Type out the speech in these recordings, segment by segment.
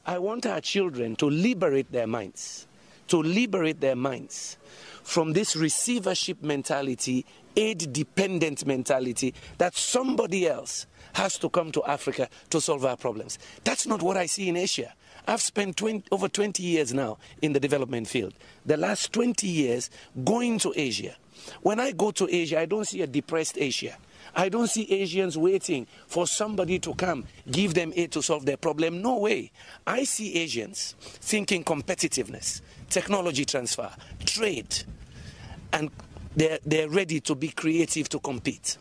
I want our children to liberate their minds, from this receivership mentality, aid-dependent mentality that somebody else has to come to Africa to solve our problems. That's not what I see in Asia. I've spent over 20 years now in the development field. The last 20 years going to Asia. When I go to Asia, I don't see a depressed Asia. I don't see Asians waiting for somebody to come, give them aid to solve their problem. No way. I see Asians thinking competitiveness, technology transfer, trade, and they're ready to be creative to compete.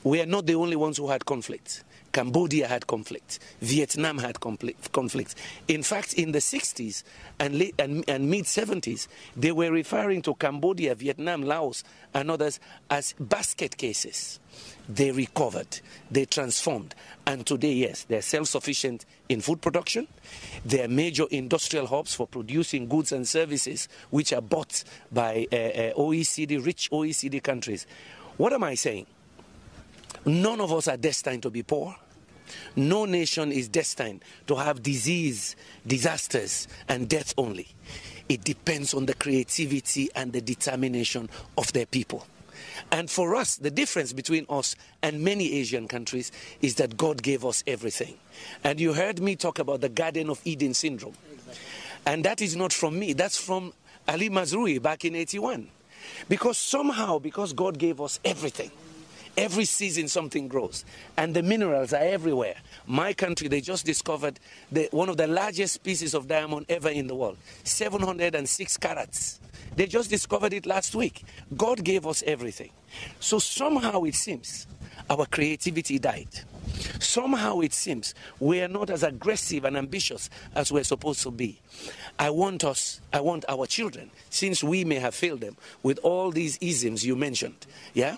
We are not the only ones who had conflict. Cambodia had conflict. Vietnam had conflict. In fact, in the 60s and mid-70s, they were referring to Cambodia, Vietnam, Laos, and others as basket cases. They recovered, they transformed, and today, yes, they're self-sufficient in food production. They're major industrial hubs for producing goods and services which are bought by rich OECD countries. What am I saying? None of us are destined to be poor. No nation is destined to have disease, disasters, and death only. It depends on the creativity and the determination of their people. And for us, the difference between us and many Asian countries is that God gave us everything. And you heard me talk about the Garden of Eden syndrome. And that is not from me. That's from Ali Mazrui back in '81. Because God gave us everything. Every season something grows. And the minerals are everywhere. My country, they just discovered one of the largest pieces of diamond ever in the world. 706 carats. They just discovered it last week. God gave us everything. So somehow it seems our creativity died. Somehow it seems we are not as aggressive and ambitious as we're supposed to be. I want our children, since we may have failed them with all these isms you mentioned, yeah?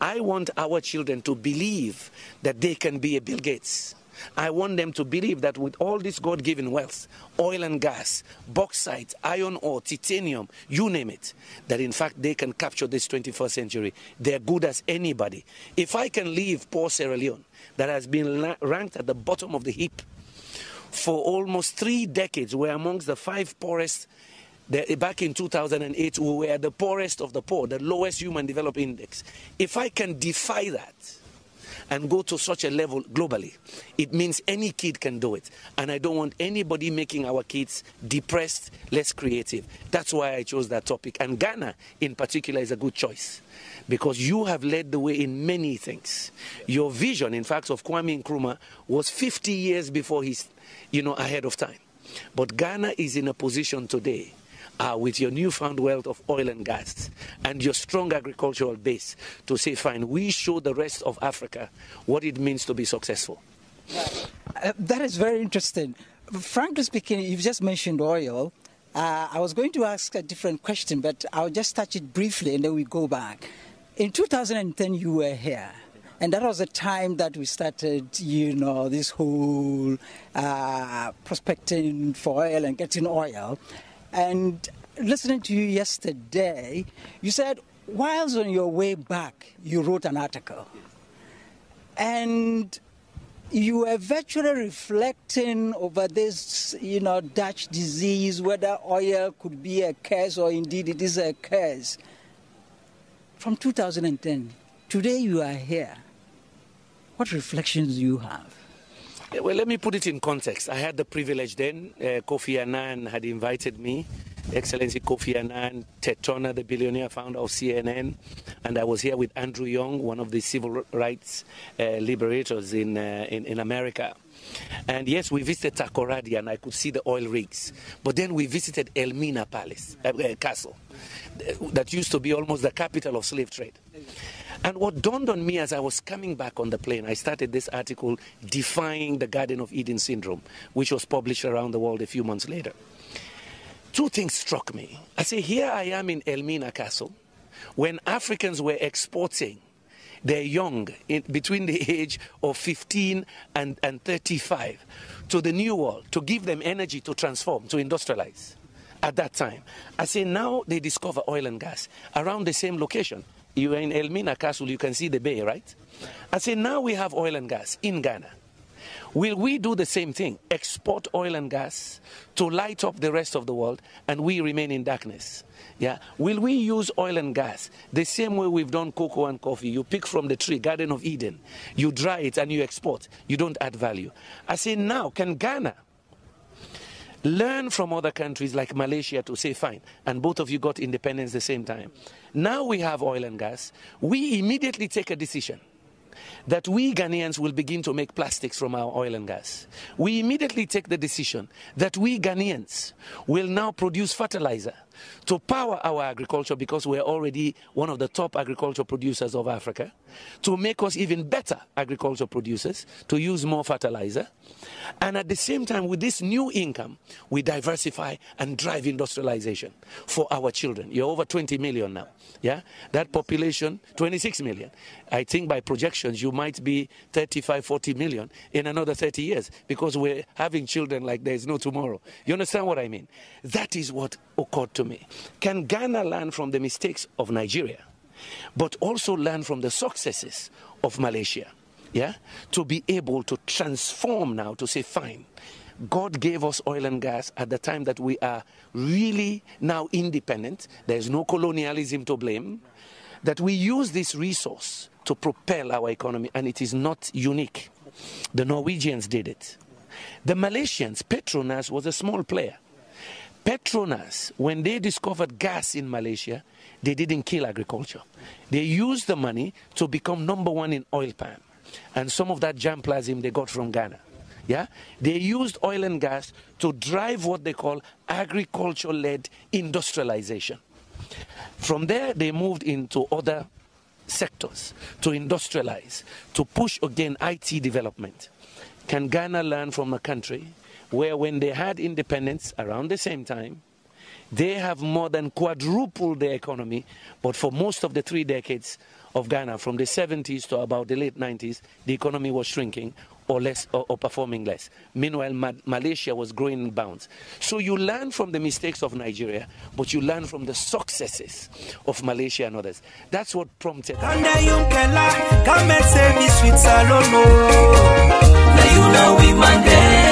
I want our children to believe that they can be a Bill Gates. I want them to believe that with all this God-given wealth, oil and gas, bauxite, iron ore, titanium, you name it, that in fact they can capture this 21st century. They're good as anybody. If I can leave poor Sierra Leone, that has been ranked at the bottom of the heap for almost 3 decades, we're amongst the 5 poorest. Back in 2008, we were the poorest of the poor, the lowest human development index. If I can defy that and go to such a level globally, it means any kid can do it. And I don't want anybody making our kids depressed, less creative. That's why I chose that topic. And Ghana, in particular, is a good choice, because you have led the way in many things. Your vision, in fact, of Kwame Nkrumah was 50 years before he's, ahead of time. But Ghana is in a position today, with your newfound wealth of oil and gas and your strong agricultural base, to say, fine, we show the rest of Africa what it means to be successful. That is very interesting. Frankly speaking, you've just mentioned oil. I was going to ask a different question, but I'll just touch it briefly and then we go back. In 2010, you were here. And that was the time that we started, this whole prospecting for oil and getting oil. And listening to you yesterday, you said, whilst on your way back, you wrote an article. And you were virtually reflecting over this, Dutch disease, whether oil could be a curse or indeed it is a curse. From 2010, today you are here. What reflections do you have? Well, let me put it in context. I had the privilege then. Kofi Annan had invited me, Excellency Kofi Annan, Ted Turner, the billionaire founder of CNN, and I was here with Andrew Young, one of the civil rights liberators in America. And yes, we visited Takoradi and I could see the oil rigs. But then we visited Elmina Castle, that used to be almost the capital of slave trade. And what dawned on me as I was coming back on the plane, I started this article, Defying the Garden of Eden Syndrome, which was published around the world a few months later. 2 things struck me. I say, here I am in Elmina Castle, when Africans were exporting their young between the age of 15 and 35 to the New World to give them energy to transform, to industrialize at that time. I say, now they discover oil and gas around the same location. You are in Elmina Castle, you can see the bay, right? I say, now we have oil and gas in Ghana. Will we do the same thing? Export oil and gas to light up the rest of the world and we remain in darkness? Yeah. Will we use oil and gas the same way we've done cocoa and coffee? You pick from the tree, Garden of Eden. You dry it and you export. You don't add value. I say now, can Ghana learn from other countries like Malaysia to say, fine, and both of you got independence at the same time. Now we have oil and gas. We immediately take a decision that we Ghanaians will begin to make plastics from our oil and gas. We immediately take the decision that we Ghanaians will now produce fertilizer to power our agriculture, because we're already one of the top agriculture producers of Africa, to make us even better agriculture producers, to use more fertilizer. And at the same time, with this new income, we diversify and drive industrialization for our children. You're over 20 million now. Yeah, that population, 26 million. I think by projections, you might be 35, 40 million in another 30 years, because we're having children like there's no tomorrow. You understand what I mean? That is what occurred to me. Can Ghana learn from the mistakes of Nigeria, but also learn from the successes of Malaysia? Yeah, to be able to transform now, to say, fine, God gave us oil and gas at the time that we are really now independent. There's no colonialism to blame. That we use this resource to propel our economy, and it is not unique. The Norwegians did it. The Malaysians, Petronas was a small player. Petronas, when they discovered gas in Malaysia, they didn't kill agriculture. They used the money to become #1 in oil palm. And some of that germplasm they got from Ghana. Yeah? They used oil and gas to drive what they call agriculture-led industrialization. From there, they moved into other sectors to industrialize, to push again IT development. Can Ghana learn from a country where when they had independence around the same time, they have more than quadrupled their economy, but for most of the 3 decades of Ghana, from the 70s to about the late 90s, the economy was shrinking or less, or performing less. Meanwhile, Malaysia was growing in bounds. So you learn from the mistakes of Nigeria, but you learn from the successes of Malaysia and others. That's what prompted. Come and say me sweet salolo. Now you know we Monday.